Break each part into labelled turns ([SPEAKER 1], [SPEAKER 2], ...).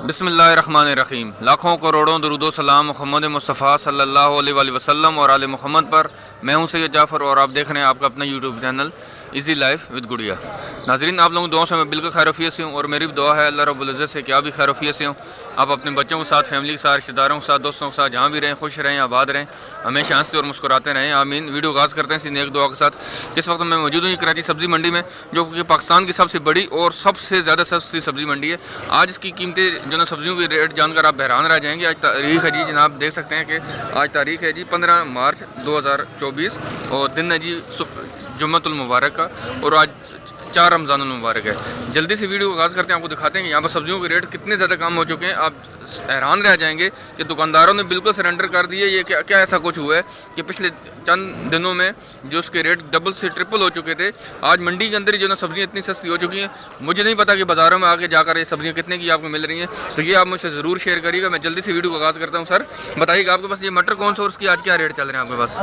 [SPEAKER 1] बिस्मिल्लाहिर्रहमानिर्रहीम। लाखों करोड़ों दरूदो सलाम मोहम्मद मुस्तफ़ा सल्लल्लाहु अलैहि वसल्लम और आले मोहम्मद पर। मैं हूं सैयद जाफ़र और आप देख रहे हैं आपका अपना YouTube channel easy life with गुड़िया। नाजरीन, आप लोगों दुआओं से मैं बिल्कुल खैरियत से हूँ और मेरी भी दुआ है अल्लाह रब्बुल इज़्ज़त से कि आप भी खैरियत से हों। आप अपने बच्चों के साथ, फैमिली के साथ, रिश्तेदारों के साथ, दोस्तों के साथ जहाँ भी रहें, खुश रहें, आबाद रहें, हमेशा हंसते और मुस्कुराते रहें, आमीन। वीडियो आगाज़ करते हैं इसी नेक दुआ के साथ। इस वक्त मैं मौजूद हूँ कराची सब्ज़ी मंडी में, जो कि पाकिस्तान की सबसे बड़ी और सबसे ज़्यादा सस्ती सब्ज़ी मंडी है। आज इसकी कीमतें जो ना सब्जियों की रेट जानकर आप हैरान रह जाएंगे। आज तारीख है जी जनाब, देख सकते हैं कि आज तारीख है जी 15 मार्च 2024 और दिन है जी जुम्मतुल मुबारक का और आज 4 रमज़ानुल मुबारक है। जल्दी से वीडियो को आगाज़ करते हैं, आपको दिखाते हैं कि यहाँ पर सब्जियों के रेट कितने ज़्यादा कम हो चुके हैं। आप हैरान रह जाएंगे कि दुकानदारों ने बिल्कुल सरेंडर कर दिए। ये क्या ऐसा कुछ हुआ है कि पिछले चंद दिनों में जो उसके रेट डबल से ट्रिपल हो चुके थे, आज मंडी के अंदर ही जो ना सब्जियाँ इतनी सस्ती हो चुकी हैं। मुझे नहीं पता कि बाज़ारों में आके जाकर ये सब्जियाँ कितने की आपको मिल रही हैं, तो ये आप मुझसे ज़रूर शेयर करिएगा। मैं जल्दी से वीडियो को आगाज़ करता हूँ। सर बताइएगा, आपके पास ये मटर कौन सा और उसकी आज क्या रेट चल रहे हैं आपके पास?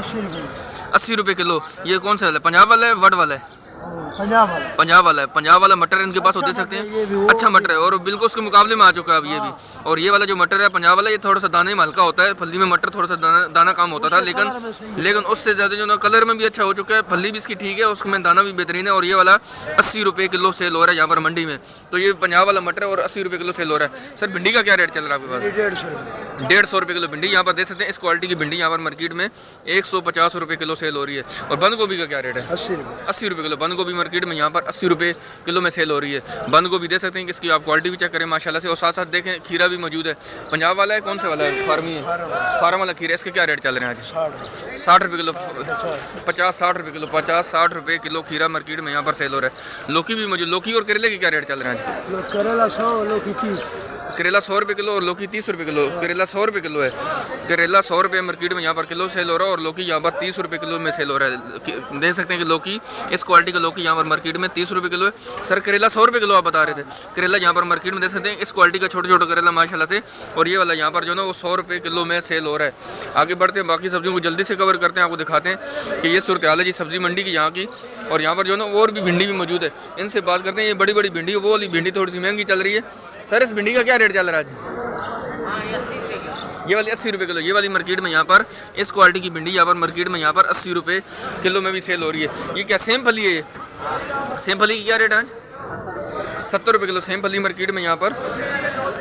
[SPEAKER 1] 80 रुपये किलो। ये कौन सा है, पंजाब वाला है, वड वाला है? पंजाब वाला है। पंजाब वाला मटर इनके पास हो दे सकते हैं, अच्छा मटर है और बिल्कुल उसके मुकाबले में आ चुका है अब ये भी। और ये वाला जो मटर है पंजाब वाला, ये थोड़ा सा दाने में हल्का होता है। फली में मटर थोड़ा सा दाना कम होता था, लेकिन उससे ज़्यादा जो ना कलर में भी अच्छा हो चुका है। फली भी इसकी ठीक है, उसमें दाना भी बेहतरीन है। और ये वाला 80 रुपये किलो सेल हो रहा है यहाँ पर मंडी में। तो ये पंजाब वाला मटर है और 80 रुपये किलो सेल हो रहा है। सर भिंडी का क्या रेट चल रहा है आपके पास? 150 रुपये किलो भिंडी यहाँ पर दे सकते हैं। इस क्वालिटी की भिंडी यहाँ पर मार्केट में 150 रुपये किलो सेल हो रही है। और बंद गोभी का क्या रेट है? 80 रुपये किलो। बंद गोभी मार्केट में यहाँ पर 80 रुपये किलो में सेल हो रही है। बंद गोभी दे सकते हैं कि इसकी आप क्वालिटी भी चेक करें माशाल्लाह से। और साथ साथ देखें खीरा भी मौजूद है। पंजाब वाला है, कौन सा वाला है? फार्मी है, फार्म वाला खीरा। इसके क्या रेट चल रहे हैं आज? 60 रुपये किलो, 50-60 रुपये किलो, 50-60 रुपये किलो खीरा मार्केट में यहाँ पर सेल हो रहा है। लौकी भी मौजूद। लौकी और करेले के क्या रेट चल रहे हैं आज?
[SPEAKER 2] करेला 100, लौकी 30।
[SPEAKER 1] करेला 100 रुपये किलो और लौकी 30 रुपये किलो। करेला 100 रुपये किलो है। करेला 100 रुपये मार्केट में यहाँ पर किलो सेल हो रहा है और लौकी यहाँ पर 30 रुपये किलो में सेल हो रहा है। देख सकते हैं कि लौकी, इस क्वालिटी का लौकी यहाँ पर मार्केट में 30 रुपये किलो है। सर करेला 100 रुपये किलो आप बता रहे थे। करेला यहाँ पर मार्केट में देख सकते हैं इस क्वालिटी का छोटा छोटा करेला माशाल्लाह से। और ये वाला यहाँ पर जो ना वो 100 रुपये किलो में सेल हो रहा है। आगे बढ़ते हैं, बाकी सब्जियों को जल्दी से कवर करते हैं, आपको दिखाते हैं कि ये सूरत हाल है जी सब्जी मंडी की यहाँ की। और यहाँ पर जो ना और भी भिंडी भी मौजूद है, इनसे बात करते हैं। ये बड़ी बड़ी भिंडी, वो वाली भिंडी थोड़ी सी महंगी चल रही है। सर इस भिंडी का क्या रेट चल रहा है आज? ये वाली 80 रुपये किलो। ये वाली मार्केट में यहाँ पर इस क्वालिटी की भिंडी यहाँ पर मार्केट में यहाँ पर 80 रुपये किलो में भी सेल हो रही है। ये क्या सेम फली है? ये सेम फली की क्या रेट है? 70 रुपये किलो। सेम फली मार्केट में यहाँ पर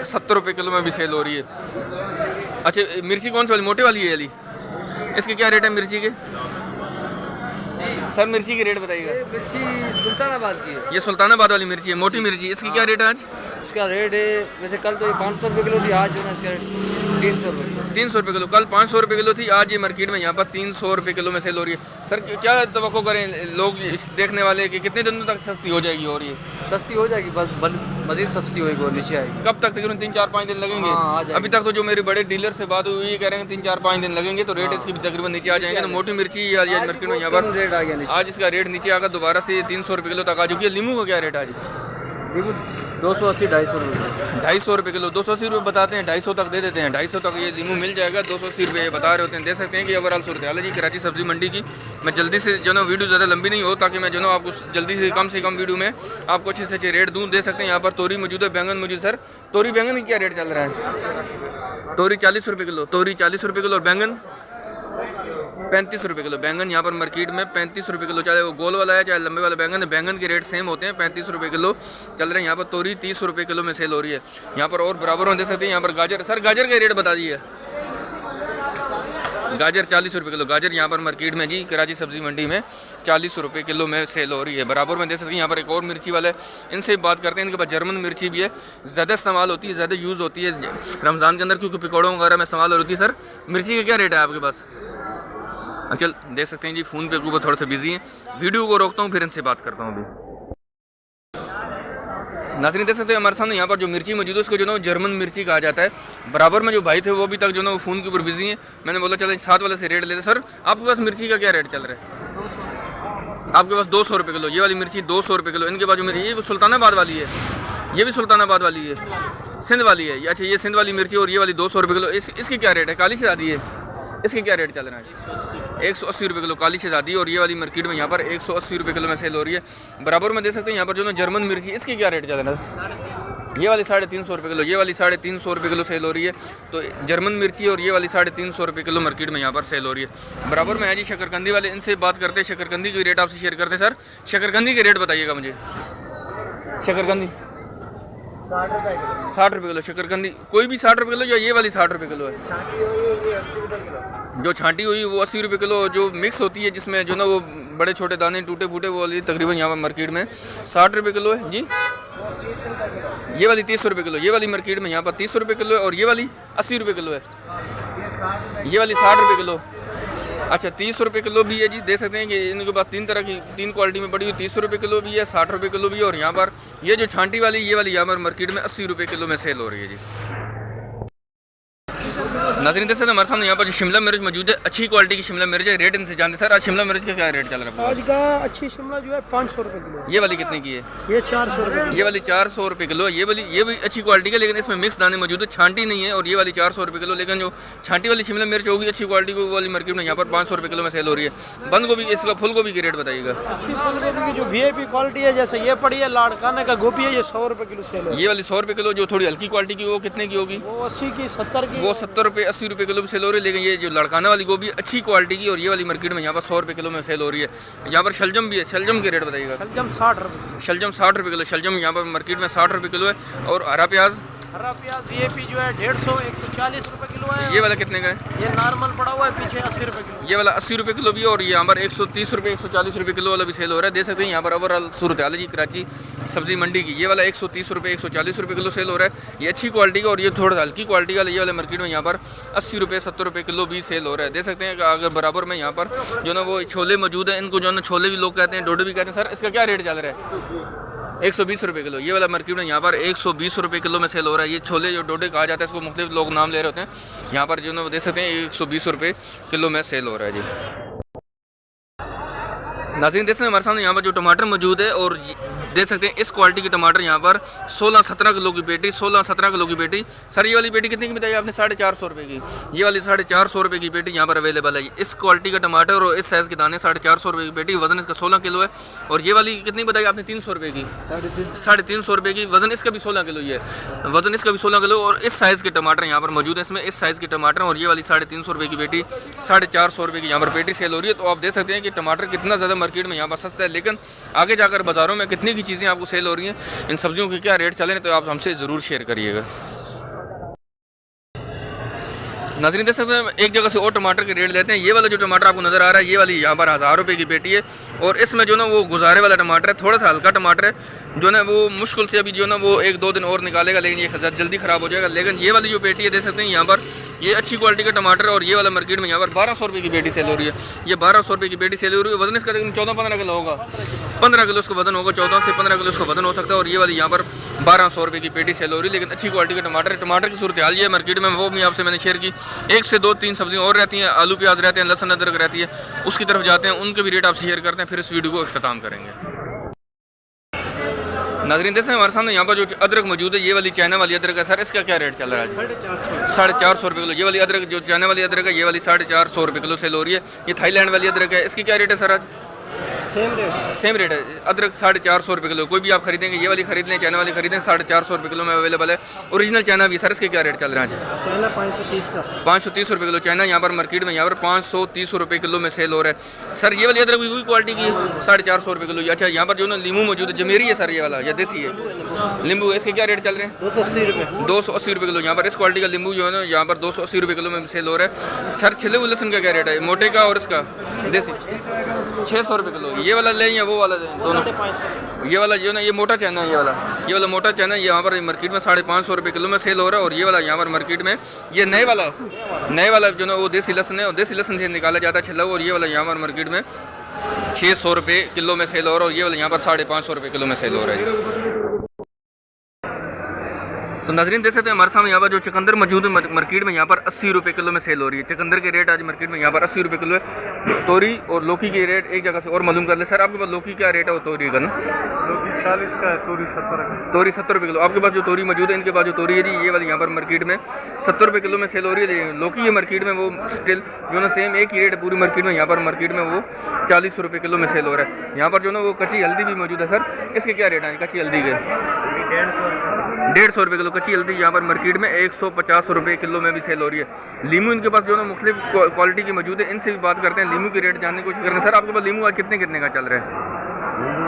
[SPEAKER 1] 70 रुपये किलो में भी सेल हो रही है। अच्छा, मिर्ची कौन सी वाली? मोटे वाली है वाली? इसके क्या रेट है मिर्ची के? सर मिर्ची के रेट बताइएगा।
[SPEAKER 2] मिर्ची सुल्तानाबाद की है।
[SPEAKER 1] ये सुल्तानाबाद वाली मिर्ची है, मोटी मिर्ची। इसकी क्या रेट है आज?
[SPEAKER 2] इसका रेट है, वैसे कल तो ये 500 रुपये किलो थी, आज जो है इसका रेट 300 रुपये।
[SPEAKER 1] 300 रुपये किलो। कल 500 रुपये किलो थी, आज ये मार्केट में यहाँ पर 300 रुपये किलो में सेल हो रही है। सर क्या तवक्को करें लोग देखने वाले कि कितने दिनों तक सस्ती हो जाएगी? और ये
[SPEAKER 2] सस्ती हो जाएगी, बस मजीद सस्ती होगी और नीचे आएगी।
[SPEAKER 1] कब तक? तकरीबन 3-4-5 दिन लगेंगे। अभी तक तो जो मेरे बड़े डीलर से बात हुई ये कह रहे हैं 3-4-5 दिन लगेंगे, तो रेट इसकी भी तकरीबन नीचे आ जाएंगे। तो मोटी मिर्ची आज मार्केट में यहाँ पर
[SPEAKER 2] रेट आ गया,
[SPEAKER 1] आज इसका रेट नीचे आकर दोबारा से 300 रुपये किलो तक आ चुकी है। लीमू का क्या रेट आज?
[SPEAKER 2] 280-250 रुपये।
[SPEAKER 1] 250 रुपये किलो। 280 रुपये बताते हैं, 250 तक दे देते हैं। 250 तक ये लीमू मिल जाएगा। 280 रुपये ये बता रहे होते हैं। देख सकते हैं कि ओवरऑल सूरत हाल है जी कराची सब्जी मंडी की। मैं जल्दी से जो ना वीडियो ज़्यादा लंबी नहीं हो, ताकि मैं जो ना आपको जल्दी से कम वीडियो में आपको अच्छे से अच्छे रेट दूँ। दे सकते हैं यहाँ पर तोरी मौजूद है, बैंगन मौजूद। सर तोरी बैंगन की क्या रेट चल रहा है? तोरी 40 रुपये किलो। तोरी 40 रुपये किलो और बैंगन 35 रुपये किलो। बैंगन यहाँ पर मार्केट में 35 रुपये किलो, चाहे वो गोल वाला है चाहे लंबे वाला बैंगन है, बैंगन के रेट सेम होते हैं। 35 रुपये किलो चल रहे हैं। यहाँ पर तोरी 30 रुपये किलो में सेल हो रही है यहाँ पर। और बराबर में देख सकते हैं यहाँ पर गाजर। सर गाजर का रेट बता दीजिए। गाजर 40 रुपये किलो। गाजर यहाँ पर मार्केट में जी कराची सब्जी मंडी में 40 रुपये किलो में सेल हो रही है। बराबर में देख सकते हैं यहाँ पर एक और मिर्ची वाला है, इनसे बात करते हैं। इनके पास जर्मन मिर्ची भी है, ज़्यादा इस्तेमाल होती है, ज़्यादा यूज़ होती है रमज़ान के अंदर, क्योंकि पकौड़ों वगैरह में इस्तेमाल होती है। सर मिर्ची का क्या रेट है आपके पास? चल देख सकते हैं जी, फ़ोन पे ऊपर थोड़ा सा बिजी है, वीडियो को रोकता हूँ फिर इनसे बात करता हूँ। अभी नाज़रीन देख सकते हैं हमारे सामने यहाँ पर जो मिर्ची मौजूद है उसको जो ना जर्मन मिर्ची कहा जाता है। बराबर में जो भाई थे वो अभी तक जो ना वो फ़ोन के ऊपर बिजी हैं। मैंने बोला चलो साथ वाले से रेट लेते। सर आपके पास मिर्ची का क्या रेट चल रहा है? आपके पास 200 रुपये किलो। ये वाली मिर्ची 200 रुपये किलो। इनके पास जो मिर्ची, ये सुल्तानाबाद वाली है, ये भी सुल्तानाबाद वाली है, सिंध वाली है। अच्छा ये सिंध वाली मिर्ची और ये वाली 200 रुपये किलो। इसकी क्या रेट है? काली से आती है, इसके क्या रेट चल रहा है? 180 रुपये किलो काली शहजादी। और ये वाली मार्केट में यहाँ पर 180 रुपये किलो में सेल हो रही है। बराबर में दे सकते हैं यहाँ पर जो ना जर्मन मिर्ची, इसके क्या रेट चल रहा है? ये वाली 350 रुपये किलो, ये वाली 350 रुपये किलो सेल हो रही है। तो जर्मन मिर्ची और ये वाली 350 रुपये किलो मार्केट में यहाँ पर सेल हो रही है। बराबर में है जी शकरकंदी वाले, इनसे बात करते हैं, शकरकंदी की रेट आपसे शेयर करते हैं। सर शकरकंदी के रेट बताइएगा मुझे। शकरकंदी 60 रुपये किलो शकरकंदी, कोई भी 60 रुपये किलो, या ये वाली 60 रुपये किलो है? जो छांटी हुई वो 80 रुपये किलो, जो मिक्स होती है जिसमें जो ना वो बड़े छोटे दाने टूटे फूटे, वो वाली तकरीबन यहाँ पर मार्केट में 60 रुपये किलो है जी। ये वाली 30 रुपये किलो, ये वाली मार्केट में यहाँ पर 30 रुपये किलो है। और ये वाली 80 रुपये किलो है, ये वाली 60 रुपये किलो। अच्छा 30 रुपये किलो भी है जी, देख सकते हैं कि इनके पास तीन तरह की, तीन क्वालिटी में पड़ी हुई, 30 रुपये किलो भी है, 60 रुपये किलो भी है। और यहाँ पर ये जो छांटी वाली, ये वाली यहाँ पर मार्केट में 80 रुपये किलो में सेल हो रही है जी। नाज़रीन देख सकते हैं हमारे सामने यहाँ पर जो शिमला मिर्च मौजूद है, अच्छी क्वालिटी की शिमला मिर्च है। रेट इनसे जानते सर, आज शिमला मिर्च का क्या रेट चल रहा है?
[SPEAKER 3] आज का अच्छी शिमला जो है 500 रुपये किलो।
[SPEAKER 1] ये वाली कितने की है?
[SPEAKER 3] ये 400 रुपये।
[SPEAKER 1] ये वाली 400 रुपये किलो। ये भी अच्छी क्वालिटी है, लेकिन इसमें मिक्स दाने मौजूद है, छांटी नहीं है। और ये वाली 400 रुपये किलो, लेकिन जो छांटी वाली शिमला मिर्च होगी अच्छी क्वालिटी की, वो वाली मार्केट में यहाँ पर 500 रुपये किलो में सेल हो रही है। बंद गोभी, इसका फुल गोभी की रेट बताइएगा।
[SPEAKER 3] अच्छी फूल गोभी की जो VIP क्वालिटी है, जैसे ये पड़ी है लाड़काने का गोभी है, ये 100 रुपये किलो सेल है।
[SPEAKER 1] ये वाली 100 रुपये किलो, जो थोड़ी हल्की क्वालिटी की वो कितने की होगी?
[SPEAKER 3] वो 80 की, 70 की,
[SPEAKER 1] वो 70 रुपये 80 रुपये किलो में सेल हो रही है। लेकिन ये जो लड़काना वाली गोभी अच्छी क्वालिटी की, और ये वाली मार्केट में यहाँ पर 100 रुपये किलो में सेल हो रही है। यहाँ पर शलजम भी है, शलजम के रेट बताइएगा।
[SPEAKER 3] शलजम 60 रुपये।
[SPEAKER 1] शलजम 60 रुपये किलो, शलजम यहाँ पर मार्केट में 60 रुपये किलो है। और हरा प्याज,
[SPEAKER 3] हरा प्याज VIP जो है 150 140 रुपये किलो है।
[SPEAKER 1] ये वाला कितने का है?
[SPEAKER 3] ये नॉर्मल पड़ा हुआ है पीछे 80 रुपये किलो।
[SPEAKER 1] ये वाला 80 रुपये किलो भी है। और यहाँ पर 130 रुपये 140 रुपये किलो वाला भी सेल हो रहा है। देख सकते हैं यहाँ पर ओवरऑल सूरत हाल जी कराची सब्जी मंडी की। ये वाला 130 रुपये 140 रुपये किलो सेल हो रहा है, ये अच्छी क्वालिटी का। और ये थोड़ा हल्की क्वालिटी का, ये वाले मार्केट में यहाँ पर 80 रुपये 70 रुपये किलो भी सेल हो रहा है। देख सकते हैं कि अगर बराबर में यहाँ पर जो ना वो छोले मौजूद है, इनको जो ना छोले भी लोग कहते हैं, डोडे भी कहते हैं। सर इसका क्या रेट चल रहा है? 120 रुपये किलो। ये वाला मार्केट में यहाँ पर 120 रुपये किलो में सेल हो रहा है। ये छोले जो डोडे कहा जाता है, इसको मुख्तलिफ लोग नाम ले रहे होते हैं। यहाँ पर जो ना वो देख सकते हैं 120 रुपये किलो में सेल हो रहा है जी। नाज़रीन देख सकते हैं हमारे सामने यहाँ पर जो टमाटर मौजूद है, और देख सकते हैं इस क्वालिटी के टमाटर यहाँ पर 16-17 किलो की पेटी, 16-17 किलो की पेटी। सर ये वाली पेटी कितने की बताई आपने? 450 रुपये की। ये वाली 450 रुपये की पेटी यहाँ पर अवेलेबल है। इस क्वालिटी का टमाटर और इस साइज़ के दाने 450 रुपये की पेटी, वजन इसका 16 किलो है। और ये वाली कितनी बताई आपने? 300 रुपये की, 350 रुपये की। वजन इसका भी 16 किलो ही है, वजन इसका भी 16 किलो। और इस साइज़ के टमाटर यहाँ पर मौजूद है, इसमें इस साइज़ के टमाटर। और ये वाली 350 रुपये की पेटी, 450 रुपये की यहाँ पर पेटी सेल हो रही है। तो आप देख सकते हैं कि टमाटर कितना ज़्यादा मार्केट में यहाँ पर सस्ता है, लेकिन आगे जाकर बाज़ारों में कितनी की चीज़ें आपको सेल हो रही हैं, इन सब्जियों के क्या रेट चले हैं, तो आप हमसे ज़रूर शेयर करिएगा। नाज़रीन देख सकते हैं एक जगह से और टमाटर के रेट लेते हैं। ये वाला जो टमाटर आपको नज़र आ रहा है, ये वाली यहाँ पर 1000 रुपये की पेटी है। और इसमें जो ना वो गुजारे वाला टमाटर है, थोड़ा सा हल्का टमाटर है, जो ना वो मुश्किल से अभी जो ना वो 1-2 दिन और निकालेगा, लेकिन ये जल्दी ख़राब हो जाएगा। लेकिन ये वाली जो पेटी है देख सकते हैं यहाँ पर, ये अच्छी क्वालिटी का टमाटर है। और ये वाला मार्केट में यहाँ पर 1200 रुपये की पेटी सेल हो रही है। ये 1200 रुपये की पेटी सेल हो रही है। वजन इसका 14-15 किलो होगा, 15 किलो इसका वजन होगा, 14 से 15 किलो इसका वजन हो सकता है। और ये वाली यहाँ पर 1200 रुपये की पेटी सेल हो रही है, लेकिन अच्छी क्वालिटी का टमाटर है। टमाटर की सूरत हाल ये मार्केट में, वो भी आपसे मैंने शेयर की। 1 से 2-3 सब्जियाँ और रहती हैं, आलू प्याज रहते हैं, लहसुन अदरक रहती है, उसकी तरफ जाते हैं, उनके भी रेट आप शेयर करते हैं, फिर इस वीडियो को इख्तिताम करेंगे। नाज़रीन देख सकते हैं हमारे सामने यहाँ पर जो अदरक मौजूद है, ये वाली चाइना वाली अदरक है। सर इसका क्या रेट चल रहा है? 450 रुपये किलो। ये वाली अदरक जो चाइना वाली अदरक है, ये वाली 450 रुपये किलो सेल हो रही है। ये थाईलैंड वाली अदरक है, इसकी क्या रेट है सर आज? सेम रेट है। अदरक 450 रुपये किलो। कोई भी आप खरीदेंगे, ये वाली खरीद लें, चाइना वाली खरीदें, 450 रुपये किलो में अवेलेबल है। ओरिजिनल चाइना भी। सर इसके क्या रेट चल रहे हैं आज?
[SPEAKER 3] चाइना 530 का,
[SPEAKER 1] 530 रुपये किलो चाइना यहाँ पर मार्केट में यहाँ पर 530 रुपये किलो में सेल हो रहा है। सर ये वाली अदरक भी वही क्वालिटी की है, 450 रुपये किलो। अच्छा यहाँ पर जो ना लीमू मौजूद है, जमेरी है सर ये वाला, या देसी है नींबू, इसके क्या रेट चल रहे हैं?
[SPEAKER 3] 280 रुपये।
[SPEAKER 1] 280 रुपये किलो। यहाँ पर इस क्वालिटी का नींबू जो है ना यहाँ पर 280 रुपये किलो में सेल हो रहा है। सर छिले हुए लहसुन का क्या रेट है? मोटे का और इसका देसी 600 रुपये किलो। ये वाला लें या वो वाला लें? दोनों। ये वाला जो ना ये मोटा चाइना है, ये वाला मोटा चाइना यहाँ पर मार्केट में 550 रुपये किलो में सेल हो रहा है। और ये वाला यहाँ पर मार्केट में ये नए वाला जो ना वो देसी लहसुन है, और देसी लहसुन से निकाला जाता है छिला हुआ। और ये वाला यहाँ पर मार्केट में 600 रुपये किलो में सेल हो रहा है। और ये वाला यहाँ पर 550 रुपये किलो में सेल हो रहा है। तो नाज़रीन देख सकते हैं हमारे सामने यहाँ पर जो चुकंदर मौजूद है मार्केट में यहाँ पर 80 रुपये किलो में सेल हो रही है। चुकंदर के रेट आज मार्केट में यहाँ पर 80 रुपये किलो है। तोरी और लौकी के रेट एक जगह से और मालूम कर ले। सर आपके पास लौकी क्या रेट है? वो तोरी का ना,
[SPEAKER 3] लौकी 40 का है, तोरी 70 का।
[SPEAKER 1] तोरी 70 रुपये किलो। आपके पास जो तोरी मौजूद है, इनके पास जो तोरी है जी, ये वाली यहाँ पर मार्केट में 70 रुपये किलो में सेल हो रही है। लौकी है मार्केट में वो स्टिल जो ना सेम एक ही रेट है पूरी मार्केट में। यहाँ पर मार्केट में वो 40 रुपये किलो में सेल हो रहा है। यहाँ पर जो ना वो कच्ची हल्दी भी मौजूद है। सर इसके क्या रेट है कच्ची हल्दी के? 150 रुपये किलो कच्ची हल्दी यहाँ पर मार्केट में 150 रुपये किलो में भी सेल हो रही है। लीमू इनके पास जो है मुख्तलिफ क्वालिटी की मौजूद है, इनसे भी बात करते हैं, लीमू की रेट जानने की कोशिश करते हैं। सर आपके पास लीमू आज कितने कितने का चल रहा है?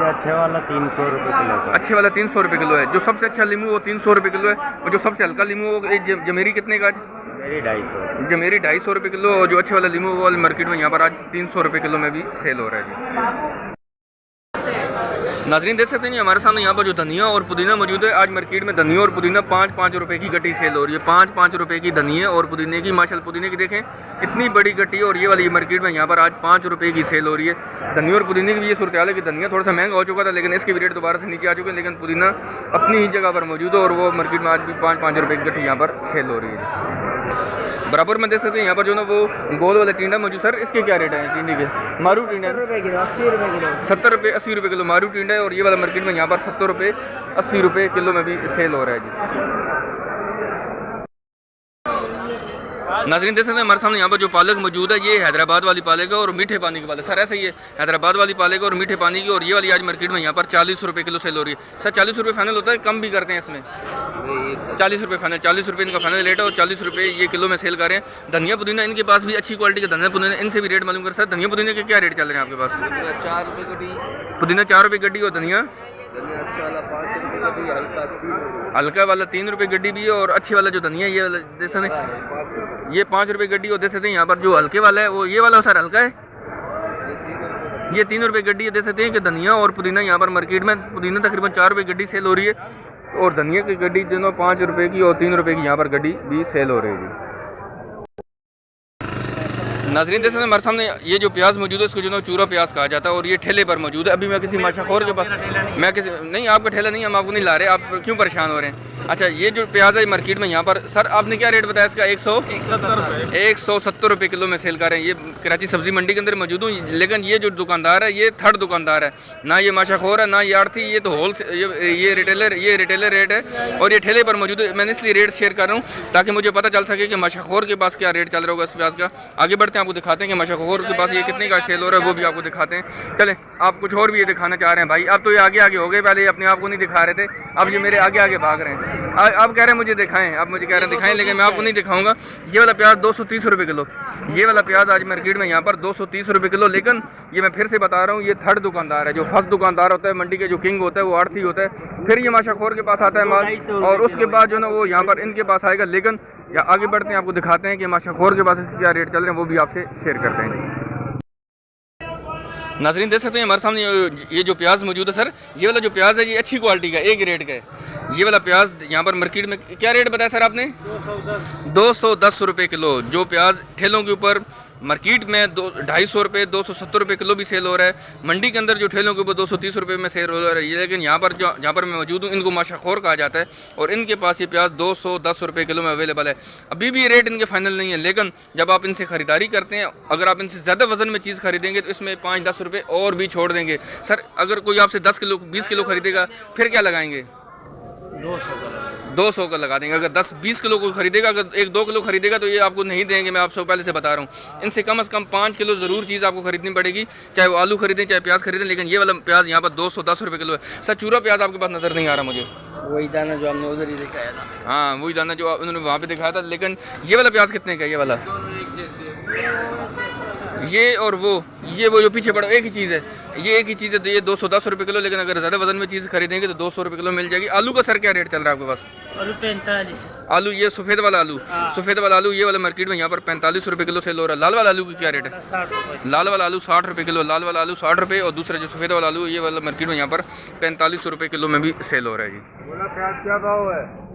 [SPEAKER 3] अच्छे वाला 300 रुपये किलो का।
[SPEAKER 1] अच्छे वाला 300 रुपये किलो है। जो सबसे अच्छा लीमू वो 300 रुपये किलो है, और जो सबसे हल्का लीमू वो जमेरी कितने का आज?
[SPEAKER 3] मेरी 250।
[SPEAKER 1] जमेरी 250 रुपये किलो, और जो अच्छे वाला लीमू वो मार्केट में यहाँ पर आज 300 रुपये किलो में भी सेल हो रहा है जी। नाज़रीन देख सकते हैं हमारे सामने यहाँ पर जो धनिया और पुदीना मौजूद है। आज मार्केट में धनिया और पुदीना 5-5 रुपये की गड्डी सेल हो रही है। 5-5 रुपये की धनिया और पुदीने की, माशाल्लाह पुदीने की देखें इतनी बड़ी गड्डी, और ये वाली मार्केट में यहाँ पर आज 5 रुपये की सेल हो रही है। धनिया और पुदीने की भी ये सूरत हाल है कि धनिया थोड़ा सा महंगा हो चुका था, लेकिन इसकी भी रेट दोबारा से नीचे आ चुके हैं, लेकिन पुदीना अपनी ही जगह पर मौजूद है, और वो मार्केट में आज भी 5-5 रुपये की गड्डी यहाँ पर सेल हो रही है। बराबर में देख सकते हैं यहाँ पर जो ना वो गोल वाला टिंडा मौजूद। सर इसके क्या रेट है टिंडे के? मारू टिंडा
[SPEAKER 2] 80 रुपये किलो।
[SPEAKER 1] 70 रुपये 80 रुपये किलो मारू टिंडा है, और ये वाला मार्केट में यहाँ पर 70 रुपये 80 रुपये किलो में भी सेल हो रहा है जी। नाज़रीन देख सकते हैं हमारे सामने यहाँ पर जो पालक मौजूद है, ये हैदराबाद वाली पालक है और मीठे पानी की पालक। सर ऐसा ही है, हैदराबाद वाली पालक और मीठे पानी की, और ये वाली आज मार्केट में यहाँ पर 40 रुपये किलो सेल हो रही है। सर 40 रुपये फाइनल होता है, कम भी करते हैं इसमें? 40 रुपये फाइनल, 40 रुपये इनका फाइनल रेट है, और 40 रुपये ये किलो में सेल कर रहे हैं। धनिया पुदीना इनके पास भी अच्छी क्वालिटी का धनिया पुदीना, इनसे भी रेट मालूम कर। सर धनिया पुदीने के क्या रेट चल रहे हैं आपके पास?
[SPEAKER 2] 4 रुपये गड्डी,
[SPEAKER 1] पुदीना 4 रुपये गड्डी, और धनिया
[SPEAKER 2] अच्छा वाला 5 रुपये गड्डी,
[SPEAKER 1] हल्का वाला 3 रुपये गड्डी भी है, और अच्छी वाला जो धनिया ये वाला जैसे ये 5 रुपये गड्डी, और देख सकते हैं यहाँ पर जो हल्के वाला है वो ये वाला सर हल्का है, ये 3 रुपये गड्डी है। देख सकते हैं कि धनिया और पुदीना यहाँ पर मार्केट में पुदीना तकरीबन 4 रुपये गड्डी सेल हो रही है, और धनिया की गड्डी दोनों 5 रुपये की और 3 रुपये की यहाँ पर गड्डी भी सेल हो रही है। नाज़रीन देख सकते हैं हमारे सामने ये जो प्याज मौजूद है इसको जो ना चूरा प्याज कहा जाता है, और ये ठेले पर मौजूद है। अभी मैं किसी माशाखोर के पास, मैं किसी नहीं, आपका ठेला नहीं, हम आपको नहीं ला रहे, आप क्यों परेशान हो रहे हैं? अच्छा ये जो प्याज है मार्केट में यहाँ पर सर आपने क्या रेट बताया इसका? 170 रुपये किलो में सेल कर रहे हैं। ये कराची सब्जी मंडी के अंदर मौजूद हूँ, लेकिन ये जो दुकानदार है ये थर्ड दुकानदार है, ना ये माशाखोर है ना ये आड़ती, ये तो होल ये रिटेलर रेट है, और ये ठेले पर मौजूद है। मैंने इसलिए रेट शेयर कर रहा हूँ ताकि मुझे पता चल सके कि माशाखोर के पास क्या रेट चल रहा होगा इस प्याज का। आगे बढ़ते हैं, आपको दिखाते हैं कि माशाखोर के पास ये कितने का सेल हो रहा है, वो भी आपको दिखाते हैं। चलें आप कुछ और भी ये दिखाना चाह रहे हैं भाई, आप तो ये आगे आगे हो गए, पहले अपने आप को नहीं दिखा रहे थे, अब ये मेरे आगे आगे भाग रहे हैं। आप कह रहे हैं मुझे दिखाएं, आप मुझे कह रहे हैं दिखाएं, लेकिन मैं आपको नहीं दिखाऊंगा। ये वाला प्याज 230 रुपये किलो, ये वाला प्याज आज मार्केट में यहाँ पर 230 रुपये किलो, लेकिन ये मैं फिर से बता रहा हूँ ये थर्ड दुकानदार है। जो फर्स्ट दुकानदार होता है मंडी के, जो किंग होता है वो आड़ती होता है, फिर ये माशाखोर के पास आता है माल, और उसके बाद जो ना वो यहाँ पर इनके पास आएगा। लेकिन या आगे बढ़ते हैं, आपको दिखाते हैं कि माशाखोर के पास क्या रेट चल रहे हैं, वो भी आपसे शेयर करते हैं। नाज़रीन देख सकते हैं हमारे सामने ये जो प्याज मौजूद है। सर ये वाला जो प्याज है ये अच्छी क्वालिटी का, एक रेट का है। ये वाला प्याज यहाँ पर मार्केट में क्या रेट बताया सर आपने? 210 रुपये किलो। जो प्याज ठेलों के ऊपर मार्केट में 250 रुपये 270 रुपये किलो भी सेल हो रहा है, मंडी के अंदर जो ठेलों के ऊपर 230 रुपये में सेल हो रहा है, लेकिन यहाँ पर जहाँ पर मैं मौजूद हूँ इनको माशाखोर कहा जाता है, और इनके पास ये प्याज 210 रुपये किलो में अवेलेबल है। अभी भी ये रेट इनके फाइनल नहीं है, लेकिन जब आप इनसे ख़रीदारी करते हैं, अगर आप इनसे ज़्यादा वजन में चीज़ खरीदेंगे तो इसमें 5-10 रुपये और भी छोड़ देंगे। सर अगर कोई आपसे 10 किलो 20 किलो खरीदेगा फिर क्या लगाएंगे? 200 का लगा देंगे। अगर 10-20 किलो को खरीदेगा, अगर 1-2 किलो खरीदेगा तो ये आपको नहीं देंगे, मैं आपसे पहले से बता रहा हूँ। इनसे कम से कम 5 किलो ज़रूर चीज़ आपको खरीदनी पड़ेगी, चाहे वो आलू खरीदें चाहे प्याज खरीदें। लेकिन ये वाला प्याज यहाँ पर 210 रुपये किलो है। सर चूरा प्याज आपके पास नज़र नहीं आ रहा मुझे?
[SPEAKER 2] वही दाना जो हमने उधर ही दिखाया था।
[SPEAKER 1] हाँ वही दाना जो उन्होंने वहाँ पे दिखाया था। लेकिन ये वाला प्याज कितने का है? ये वाला ये और वो जो पीछे पड़ा एक ही चीज़ है, ये एक ही चीज़ है, तो ये 210 रुपये किलो। लेकिन अगर ज़्यादा वजन में चीज़ खरीदेंगे तो 200 रुपये किलो मिल जाएगी। आलू का सर क्या रेट चल रहा है आपके पास?
[SPEAKER 3] आलू 45।
[SPEAKER 1] आलू ये सफ़ेद वाला आलू, सफ़ेद वाला आलू ये वाला मार्केट में यहाँ पर 45 रुपये किलो सेल हो रहा है। लाल वाला आलू की क्या रेट है?
[SPEAKER 3] 60 रुपये।
[SPEAKER 1] लाल वाला आलू 60 रुपये किलो, लाल वाला आलू 60 रुपये, और दूसरा जो सफ़ेद वाला आलू ये वाला मार्केट में यहाँ पर 45 रुपये किलो में भी सेल हो रहा है जी।
[SPEAKER 2] क्या भाव है?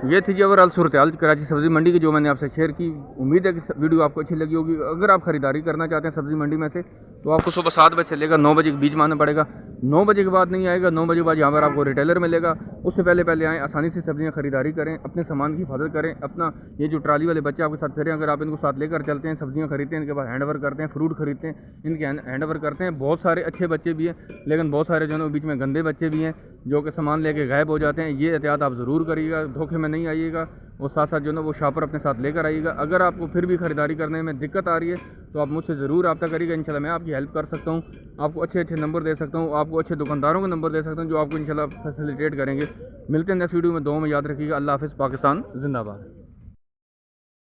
[SPEAKER 1] ये थी जी ओवरऑल सूरत हाल कराची सब्ज़ी मंडी की, जो मैंने आपसे शेयर की। उम्मीद है कि वीडियो आपको अच्छी लगी होगी। अगर आप ख़रीदारी करना चाहते हैं सब्ज़ी मंडी में से, तो आपको सुबह 7 बजे से लेकर 9 बजे के बीच में आना पड़ेगा। 9 बजे के बाद नहीं आएगा, 9 बजे के बाद यहाँ पर आपको रिटेलर मिलेगा। उससे पहले आएँ, आसानी से सब्ज़ियाँ खरीदारी करें, अपने सामान की हिफाजत करें। अपना ये जो ट्राली वाले बच्चे आपके साथ फिरें, अगर आप इनको साथ लेकर चलते हैं, सब्ज़ियाँ खरीदते हैं, इनके पास हैंड ओवर करते हैं, फ्रूट खरीदते हैं, इनके हैंड ओवर करते हैं। बहुत सारे अच्छे बच्चे भी हैं, लेकिन बहुत सारे जो है बीच में गंदे बच्चे भी हैं जो कि सामान लेके गायब हो जाते हैं। ये एहतियात आप ज़रूर करिएगा, धोखे में नहीं आइएगा। और साथ साथ जो है ना वो शॉपर अपने साथ लेकर आइएगा। अगर आपको फिर भी ख़रीदारी करने में दिक्कत आ रही है तो आप मुझसे ज़रूर रब्ता करिएगा। इंशाल्लाह मैं आपकी हेल्प कर सकता हूँ, आपको अच्छे अच्छे नंबर दे सकता हूँ, आपको अच्छे दुकानदारों के नंबर दे सकता हूँ जो आपको इंशाल्लाह फैसिलिटेट करेंगे। मिलते हैं नेक्स्ट वीडियो में, दुआ में याद रखिएगा। अल्लाह हाफ़िज़। पाकिस्तान जिंदाबाद।